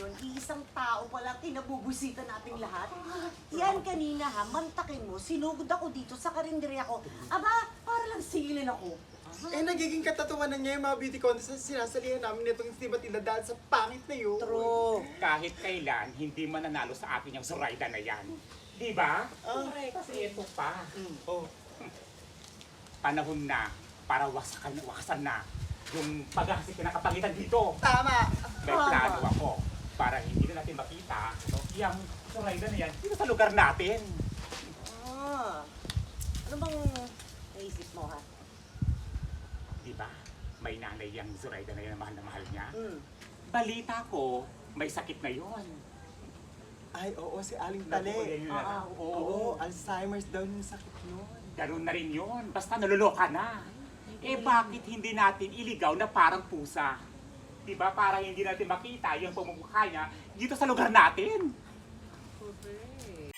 ngayon, iisang tao palang kinabubusita nating lahat. Yan kanina ha, mantakin mo, sinugod ako dito sa karinderya ko. Aba, para lang singilin ako. Eh, nagiging katatawanan niya yung mga beauty contest na sinasalihan namin nitong si Matilda dahil sa pangit na yun. True. Kahit kailan, hindi mananalo sa akin yung Zoraida na yan. Di ba? Correct. Kasi ito pa. Oh. Panahon na para wakasan na yung paghahasik na nakapangitan dito. Tama! May plano ako para hindi na natin makita yung Zoraida na yan dito sa lugar natin. Ah, ano bang naisip mo ha? Di ba? May nanay yung Zoraida na yan na mahal niya. Mm. Balita ko, may sakit na yon. Ay, oo, si Aling Tale. Oo, Alzheimer's daw yung sakit nun. Ganun na rin yun. Basta naluloka na. Eh bakit hindi natin iligaw na parang pusa? Diba? Para hindi natin makita yung pamumukha niya dito sa lugar natin. Correct.